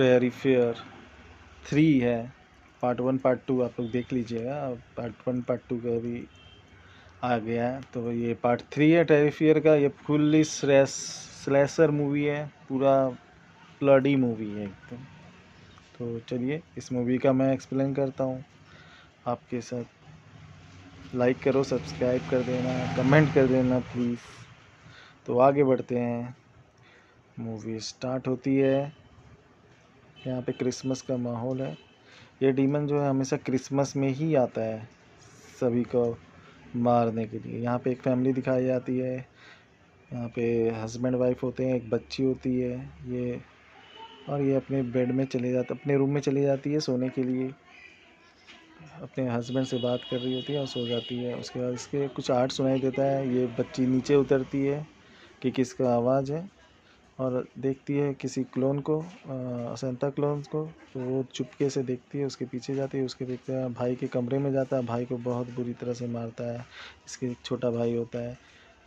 टेरिफियर 3 है। Part 1 part 2 आप लोग देख लीजिएगा। पार्ट 1 पार्ट 2 का भी आ गया है, तो ये पार्ट 3 है टेरिफियर का। ये फुल्ली स्लेशर मूवी है, पूरा ब्लडी मूवी है एकदम। तो चलिए इस मूवी का मैं एक्सप्लेन करता हूँ आपके साथ। लाइक करो, सब्सक्राइब कर देना, कमेंट कर देना प्लीज़। तो आगे बढ़ते हैं। मूवी स्टार्ट होती है। यहाँ पे क्रिसमस का माहौल है। ये डीमन जो है हमेशा क्रिसमस में ही आता है सभी को मारने के लिए। यहाँ पे एक फैमिली दिखाई जाती है। यहाँ पे हस्बैंड वाइफ होते हैं, एक बच्ची होती है ये, और ये अपने बेड में चले जाते, अपने रूम में चली जाती है सोने के लिए। अपने हस्बैंड से बात कर रही होती है और सो जाती है। उसके बाद इसके कुछ आर्ट सुनाई देता है। ये बच्ची नीचे उतरती है कि किसका आवाज़ है, और देखती है किसी क्लोन को, सेंटा क्लोन को। तो वो चुपके से देखती है, उसके पीछे जाती है, उसके देखते हैं भाई के कमरे में जाता है, भाई को बहुत बुरी तरह से मारता है। इसके एक छोटा भाई होता है,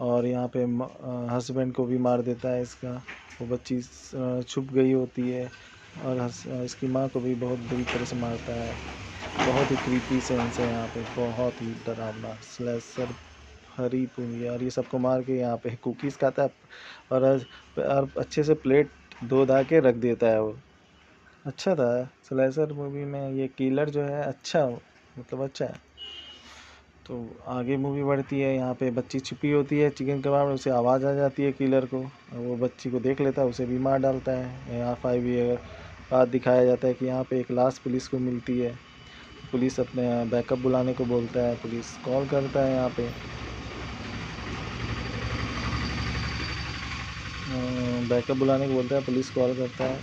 और यहाँ पे हस्बैंड को भी मार देता है इसका। वो बच्ची छुप गई होती है, और इसकी माँ को भी बहुत बुरी तरह से मारता है। बहुत ही क्रीपी सेंस है यहाँ पे, बहुत ही डरावना स्लेशर हरी पूरी। और ये सबको मार के यहाँ पे कुकीज़ खाता है, और अच्छे से प्लेट धो धा के रख देता है वो। अच्छा था स्लेशर मूवी में ये किलर जो है, अच्छा मतलब अच्छा है। तो आगे मूवी बढ़ती है। यहाँ पे बच्ची छुपी होती है चिकन कबाब में, उसे आवाज़ आ जाती है किलर को, वो बच्ची को देख लेता है, उसे भी मार डालता है। यहाँ 5 ईयर बाद दिखाया जाता है कि यहाँ पे एक लाश पुलिस को मिलती है। पुलिस अपने बैकअप बुलाने को बोलता है, पुलिस कॉल करता है। यहाँ पे बैकअप बुलाने को बोलता है, पुलिस कॉल करता है।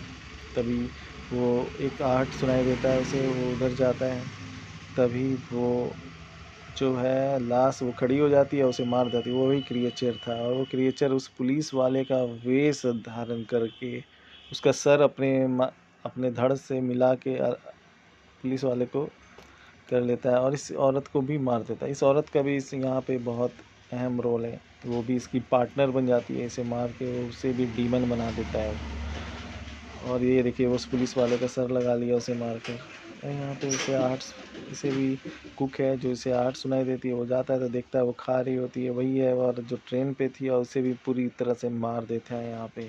तभी वो एक आर्ट सुनाई देता है उसे, वो उधर जाता है। तभी वो जो है लाश वो खड़ी हो जाती है, उसे मार देती है। वो ही क्रिएचर था, और वो क्रिएचर उस पुलिस वाले का वेश धारण करके उसका सर अपने धड़ से मिला के पुलिस वाले को कर लेता है, और इस औरत को भी मार देता है। इस औरत का भी इस यहाँ पे बहुत अहम रोल है। वो भी इसकी पार्टनर बन जाती है, इसे मार के वो उसे भी डीमन बना देता है। और ये देखिए उस पुलिस वाले का सर लगा लिया उसे मार कर। और यहाँ पे इसे आर्ट्स, इसे भी कुक है जो इसे आर्ट सुनाई देती है। वो जाता है तो देखता है वो खा रही होती है, वही है और जो ट्रेन पे थी, और उसे भी पूरी तरह से मार देता है यहाँ पे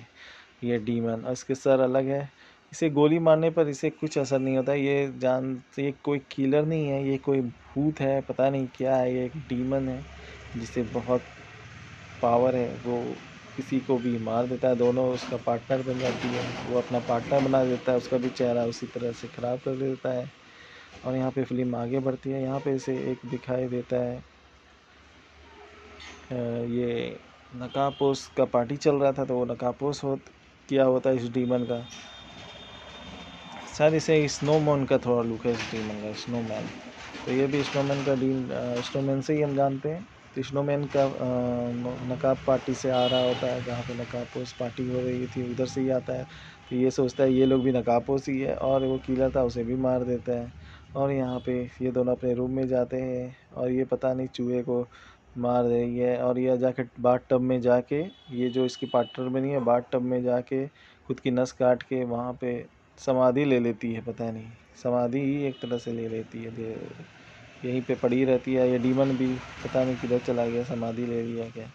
ये डीमन। और इसके सर अलग है। इसे गोली मारने पर इसे कुछ असर नहीं होता। ये कोई किलर नहीं है, ये कोई भूत है, पता नहीं क्या है। ये एक डीमन है जिसे बहुत पावर है, वो किसी को भी मार देता है। दोनों उसका पार्टनर बन जाती है, वो अपना पार्टनर बना देता है, उसका भी चेहरा उसी तरह से ख़राब कर देता है। और यहाँ पे फिल्म आगे बढ़ती है। यहाँ पे इसे एक दिखाई देता है, ये नकाबपोश का पार्टी चल रहा था, तो वो नकाबपोश किया होता है इस डीमन का। शायद इसे स्नोमैन का थोड़ा लुक है, इस डीमन का स्नोमैन। तो ये भी स्नोमैन का स्नोमैन से ही हम जानते हैं। तो स्नोमैन का नकाब पार्टी से आ रहा होता है, जहाँ पे नकाबपोश पार्टी हो रही थी उधर से ही आता है। तो ये सोचता है ये लोग भी नकाबपोश ही है, और वो किलर था उसे भी मार देता है। और यहाँ पे ये दोनों अपने रूम में जाते हैं, और ये पता नहीं चूहे को मार रही है। और ये जाके बाथ टब में जाके, ये जो इसकी पार्टनर बनी है, बाथ टब में जाके खुद की नस काट के वहाँ पे समाधि ले लेती है। पता नहीं समाधि ही एक तरह से ले लेती है, यहीं पे पड़ी रहती है। ये डीमन भी पता नहीं किधर चला गया, समाधि ले लिया क्या।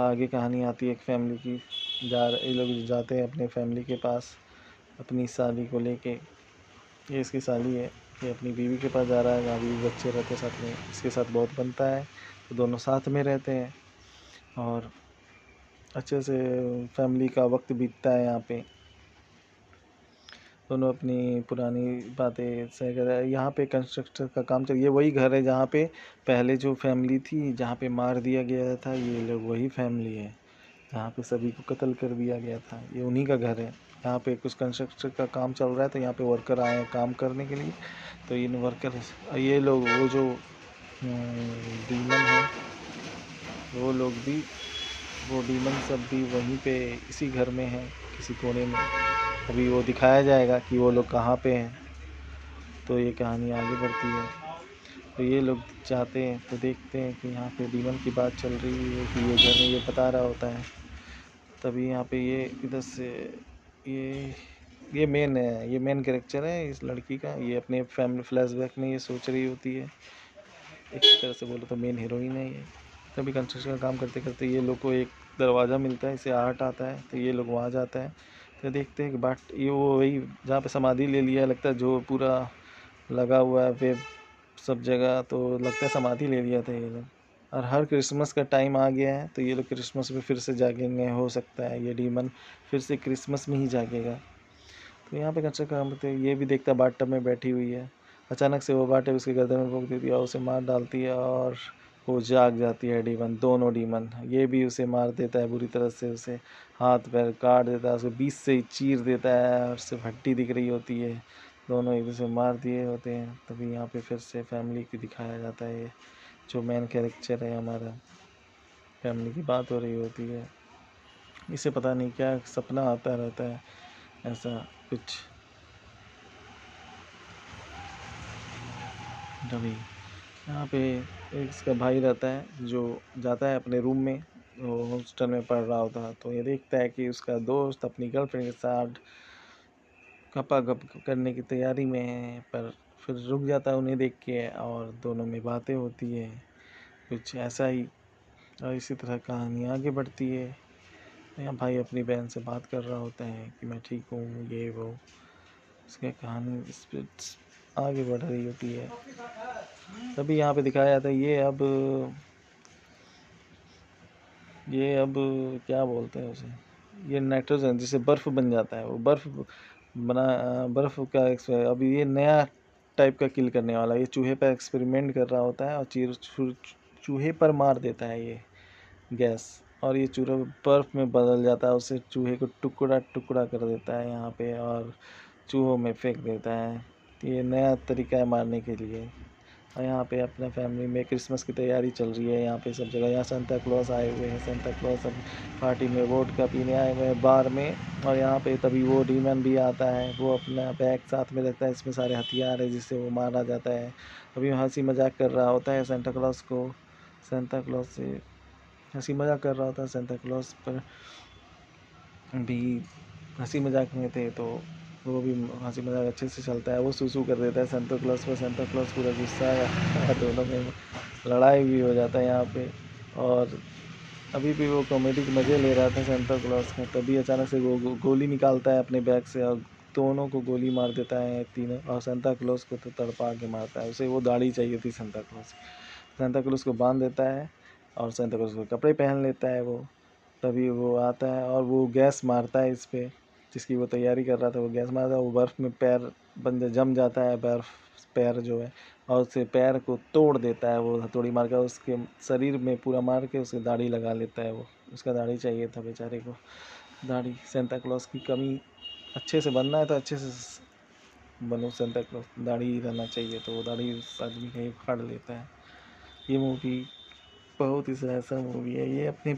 आगे कहानी आती है एक फैमिली की। ये लोग जाते हैं अपने फैमिली के पास अपनी साली को लेके। ये इसकी साली है, ये अपनी बीवी के पास जा रहा है, जहाँ बीवी बच्चे रहते हैं साथ में। इसके साथ बहुत बनता है, तो दोनों साथ में रहते हैं, और अच्छे से फैमिली का वक्त बीतता है। यहाँ पे दोनों अपनी पुरानी बातें शेयर कर रहे हैं। यहाँ पे कंस्ट्रक्शन का काम चल, ये वही घर है जहाँ पे पहले जो फैमिली थी, जहाँ पे मार दिया गया था, ये लोग वही फैमिली है जहाँ पे सभी को कत्ल कर दिया गया था। ये उन्हीं का घर है। यहाँ पे कुछ कंस्ट्रक्शन का काम चल रहा है, तो यहाँ पे वर्कर आए हैं काम करने के लिए। तो इन वर्कर, ये लोग, वो जो डीमन है, वो लोग भी, वो डीमन सब भी वहीं पे इसी घर में हैं, किसी कोने में। अभी वो दिखाया जाएगा कि वो लोग कहाँ पे हैं। तो ये कहानी आगे बढ़ती है। तो ये लोग जाते हैं तो देखते हैं कि यहाँ पे डीमन की बात चल रही है, कि ये घर में ये बता रहा होता है। तभी यहाँ पे ये इधर से ये ये मेन है, ये मेन कैरेक्टर है इस लड़की का। ये अपने फैमिली फ्लैशबैक में ये सोच रही होती है, एक तरह से बोलो तो मेन हीरोइन है ये। तभी कंस्ट्रक्शन का काम करते करते ये लोग को एक दरवाज़ा मिलता है, इसे आर्ट आता है, तो ये लोग वहाँ जाता है। तो देखते हैं कि बाट ये वो वही जहाँ पे समाधि ले लिया लगता है, जो पूरा लगा हुआ है वेब सब जगह, तो लगता है समाधि ले लिया था ये लोग। और हर क्रिसमस का टाइम आ गया है, तो ये लोग क्रिसमस में फिर से जागेंगे। हो सकता है ये डीमन फिर से क्रिसमस में ही जागेगा। तो यहाँ पे कंस्ट्रक्शन काम करते ये भी देखता है बाट टब में बैठी हुई है। अचानक से वो बाट टब उसके गर्दन में भोंक देती है और उसे मार डालती है, और वो जाग जाती है डीमन। दोनों डीमन, ये भी उसे मार देता है बुरी तरह से, उसे हाथ पैर काट देता है, उसे बीच से ही चीर देता है और सिर्फ हड्डी दिख रही होती है। दोनों एक दूसरे मार दिए होते हैं। तभी यहाँ पे फिर से फैमिली की दिखाया जाता है, जो मेन कैरेक्टर है हमारा, फैमिली की बात हो रही होती है। इसे पता नहीं क्या सपना आता रहता है, ऐसा कुछ। तभी यहाँ पे एक इसका भाई रहता है जो जाता है अपने रूम में, वो हॉस्टल में पढ़ रहा होता है। तो ये देखता है कि उसका दोस्त अपनी गर्लफ्रेंड के साथ गपा गप करने की तैयारी में है, पर फिर रुक जाता है उन्हें देख के, और दोनों में बातें होती है कुछ ऐसा ही। और इसी तरह कहानी आगे बढ़ती है। यहाँ भाई अपनी बहन से बात कर रहा होता है कि मैं ठीक हूँ, ये वो। उसकी कहानी इस पे आगे बढ़ रही होती है। तभी यहाँ पे दिखाया जाता है ये अब क्या बोलते हैं उसे, ये नाइट्रोजन जिससे बर्फ़ बन जाता है, वो बर्फ़ का अब ये नया टाइप का किल करने वाला है। ये चूहे पर एक्सपेरिमेंट कर रहा होता है और चूहे पर मार देता है ये गैस, और ये चूहा बर्फ़ में बदल जाता है, उससे चूहे को टुकड़ा टुकड़ा कर देता है यहाँ पे, और चूहों में फेंक देता है। ये नया तरीका है मारने के लिए। और यहाँ पे अपना फैमिली में क्रिसमस की तैयारी चल रही है यहाँ पे सब जगह। यहाँ सेंटा क्लॉज आए हुए हैं, सेंटा क्लॉज सब पार्टी में वोडका पीने आए हुए हैं बार में। और यहाँ पे तभी वो डीमन भी आता है, वो अपना बैग साथ में रखता है, इसमें सारे हथियार है जिससे वो मारा जाता है। अभी हंसी मजाक कर रहा होता है सेंटा क्लॉज से हंसी मजाक कर रहा होता है सेंटा क्लॉज पर भी हंसी मजाक में थे, तो वो भी हंसी मजाक अच्छे से चलता है। वो सूसू कर देता है सेंटा क्लॉज पर, सेंटा क्लॉज पूरा गुस्सा है, दोनों में लड़ाई भी हो जाता है यहाँ पे। और अभी भी वो कॉमेडी के मज़े ले रहा था सेंटा क्लॉज का, तभी अचानक से वो गोली निकालता है अपने बैग से और दोनों को गोली मार देता है तीनों। और सेंटा क्लॉज को तो तड़पा के मारता है। उसे वो दाढ़ी चाहिए थी सेंटा क्लॉज को बांध देता है, और सेंटा क्लॉज को कपड़े पहन लेता है वो। तभी वो आता है और वो गैस मारता है इस पे, जिसकी वो तैयारी कर रहा था। वो गैस मारता है, वो बर्फ़ में पैर जम जाता है, बर्फ़ पैर जो है, और उसके पैर को तोड़ देता है। वो हथौड़ी मार कर उसके शरीर में पूरा मार के उसकी दाढ़ी लगा लेता है। वो उसका दाढ़ी चाहिए था बेचारे को, दाढ़ी। सेंटा क्लॉज की कमी, अच्छे से बनना है तो अच्छे से बनो सेंटा क्लॉज, दाढ़ी रहना चाहिए, तो वो दाढ़ी उस आदमी का ही उखाड़ लेता है। ये मूवी बहुत ही ऐसा मूवी है, ये अपने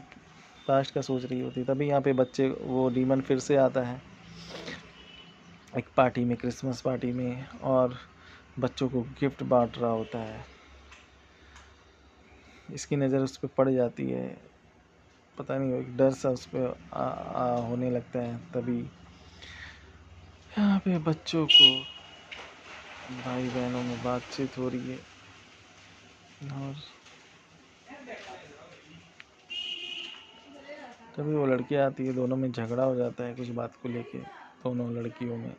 पास्ट का सोच रही होती है। तभी यहाँ पे बच्चे, वो डीमन फिर से आता है एक पार्टी में, क्रिसमस पार्टी में, और बच्चों को गिफ्ट बांट रहा होता है। इसकी नज़र उस पर पड़ जाती है, पता नहीं, एक डर सा उस पर होने लगता है। तभी यहाँ पे बच्चों को, भाई बहनों में बातचीत हो रही है, और तभी वो लड़की आती है, दोनों में झगड़ा हो जाता है कुछ बात को लेके, दोनों लड़कियों में।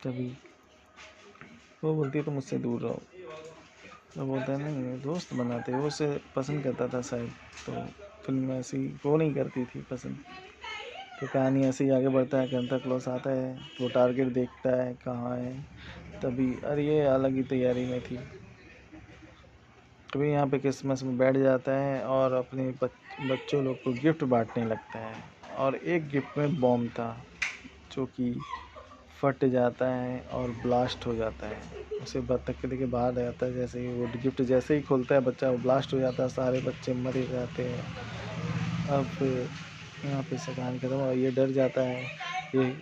तभी वो बोलती है तो मुझसे दूर रहो, तो बोलता है नहीं, दोस्त बनाते, वो उसे पसंद करता था शायद, तो फिल्म ऐसी वो नहीं करती थी पसंद। तो कहानी ऐसे ही आगे बढ़ता है। सेंटा क्लॉज आता है, वो टारगेट देखता है कहाँ है, तभी अरे ये अलग ही तैयारी में थी। तभी यहाँ पे क्रिसमस में बैठ जाता है और अपने बच्चों लोग को गिफ्ट बांटने लगता है। और एक गिफ्ट में बॉम्ब था जो कि फट जाता है और ब्लास्ट हो जाता है। उसे धक्के के बाहर आ जाता है। जैसे ही वो गिफ्ट जैसे ही खोलता है बच्चा, वो ब्लास्ट हो जाता है, सारे बच्चे मरे जाते हैं। अब यहाँ पे से कहानी खत्म, और ये डर जाता है। ये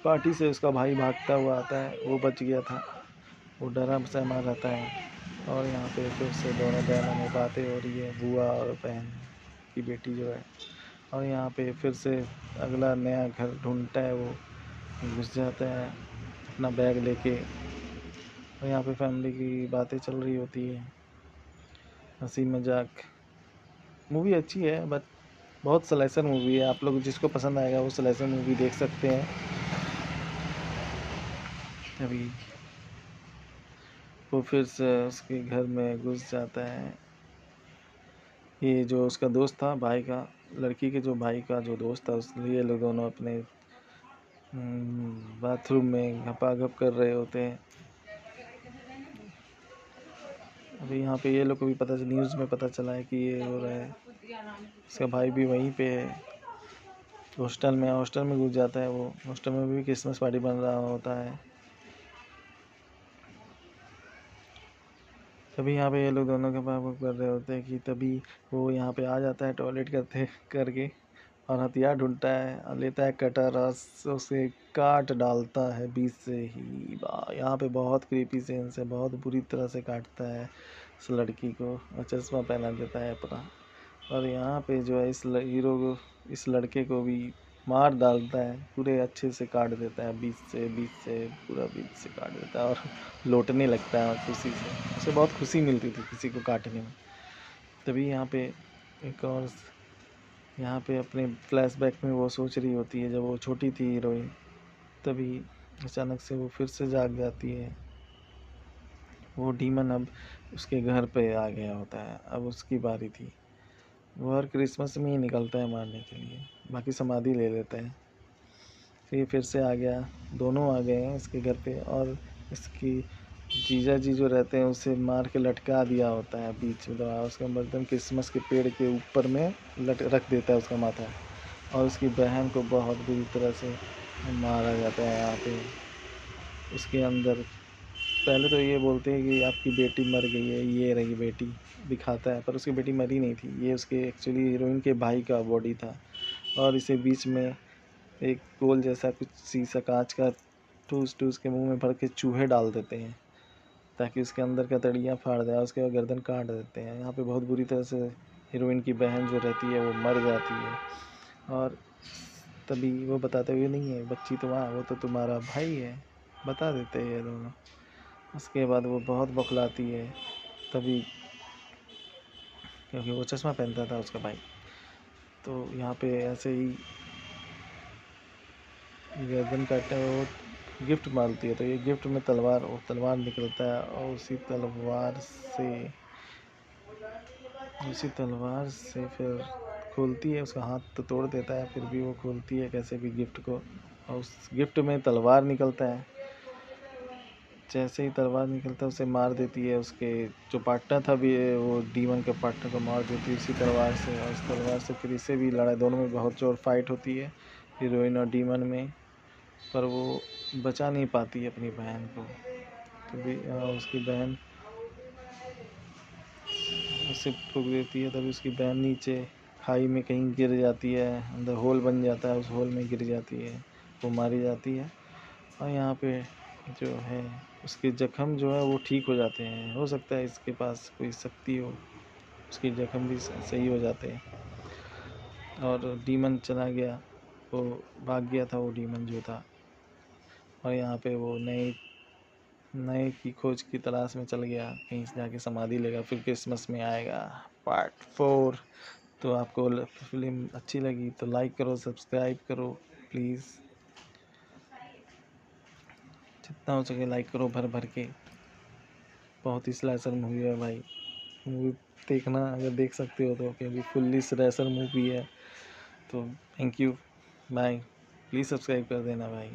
पार्टी से उसका भाई भागता हुआ आता है, वो बच गया था, वो डरा सहमा रहता है। और यहाँ पे फिर से दोनों बहनों में बातें हो रही है, बुआ और बहन की बेटी जो है। और यहाँ पे फिर से अगला नया घर ढूंढता है वो, घुस जाता है अपना बैग लेके, और यहाँ पे फैमिली की बातें चल रही होती है, हंसी मजाक। मूवी अच्छी है, बट बहुत स्लेशर मूवी है। आप लोग जिसको पसंद आएगा वो स्लेशर मूवी देख सकते हैं। अभी वो फिर से उसके घर में घुस जाता है। ये जो उसका दोस्त था, भाई का, लड़की के जो भाई का जो दोस्त था, उसलिए लोग दोनों अपने बाथरूम में घपाघप कर रहे होते हैं। अभी यहाँ पे ये लोग को भी पता चला, न्यूज़ में पता चला है कि ये हो रहा है। उसका भाई भी वहीं पे है, हॉस्टल में घुस जाता है। वो हॉस्टल में भी क्रिसमस पार्टी बन रहा होता है। तभी यहाँ पे ये लोग दोनों घपाघप कर रहे होते हैं कि तभी वो यहाँ पे आ जाता है टॉयलेट करके, और हथियार ढूंढता है और लेता है कटर और उसे काट डालता है बीच से ही। यहाँ पे बहुत क्रीपी सीन से बहुत बुरी तरह से काटता है उस लड़की को, और चश्मा पहना देता है अपना। और यहाँ पे जो है इस हीरो को, इस लड़के को भी मार डालता है, पूरे अच्छे से काट देता है बीच से पूरा बीच से काट देता है, और लौटने लगता है खुशी से। उसे बहुत खुशी मिलती थी किसी को काटने में। तभी यहाँ पे एक और, यहाँ पे अपने फ्लैशबैक में वो सोच रही होती है जब वो छोटी थी हीरोइन, तभी अचानक से वो फिर से जाग जाती है। वो डीमन अब उसके घर पे आ गया होता है, अब उसकी बारी थी। वो हर क्रिसमस में ही निकलता है मारने के लिए, बाकी समाधि ले लेते हैं। फिर से आ गया, दोनों आ गए हैं इसके घर पे, और इसकी जीजा जी जो रहते हैं उसे मार के लटका दिया होता है बीच में दबा। उसका बर्तन क्रिसमस के पेड़ के ऊपर में रख देता है उसका माथा, और उसकी बहन को बहुत बुरी तरह से मारा जाता है। यहाँ पे उसके अंदर पहले तो ये बोलते हैं कि आपकी बेटी मर गई है, ये रही बेटी दिखाता है, पर उसकी बेटी मरी नहीं थी। ये उसके एक्चुअली हीरोइन के भाई का बॉडी था, और इसे बीच में एक गोल जैसा कुछ शीशा कांच का ठूस के मुंह में भर के चूहे डाल देते हैं, ताकि उसके अंदर का तड़ियाँ फाड़ दे, उसके बाद गर्दन काट देते हैं। यहाँ पे बहुत बुरी तरह से हीरोइन की बहन जो रहती है वो मर जाती है, और तभी वो बताते हुए नहीं है बच्ची तो वहाँ, वो तो तुम्हारा भाई है, बता देते हैं ये दोनों। उसके बाद वो बहुत बौखलाती है तभी, क्योंकि वो चश्मा पहनता था उसका भाई। तो यहाँ पे ऐसे ही गर्दन काटने में वो गिफ्ट मारती है, तो ये गिफ्ट में तलवार निकलता है, और उसी तलवार से फिर खोलती है। उसका हाथ तो तोड़ देता है, फिर भी वो खोलती है कैसे भी गिफ्ट को, और उस गिफ्ट में तलवार निकलता है। जैसे ही तलवार निकलता है उसे मार देती है। उसके जो पार्टनर था भी, वो डीमन के पार्टनर को मार देती है उसी तलवार से, और उस तलवार से फिर इसे भी लड़ाई, दोनों में बहुत जोर फाइट होती है हीरोइन और डीमन में, पर वो बचा नहीं पाती अपनी बहन को। तभी उसकी बहन उसे ठोक देती है, तभी उसकी बहन नीचे खाई में कहीं गिर जाती है, अंदर होल बन जाता है, उस होल में गिर जाती है, वो मारी जाती है। और यहाँ पे जो है उसके जख्म जो है वो ठीक हो जाते हैं। हो सकता है इसके पास कोई शक्ति हो, उसके जख्म भी सही हो जाते हैं। और डीमन चला गया, वो भाग गया था वो डीमन जो था, और यहाँ पे वो नए की खोज की तलाश में चल गया, कहीं से जाके समाधि लेगा, फिर क्रिसमस में आएगा पार्ट 4। तो आपको फिल्म अच्छी लगी तो लाइक करो, सब्सक्राइब करो प्लीज़, जितना हो सके लाइक करो भर भर के। बहुत ही स्लेशर मूवी है भाई, मूवी देखना अगर देख सकते हो तो, क्योंकि फुल्ली स्लेशर मूवी है। तो thank you, bye, please subscribe कर देना भाई।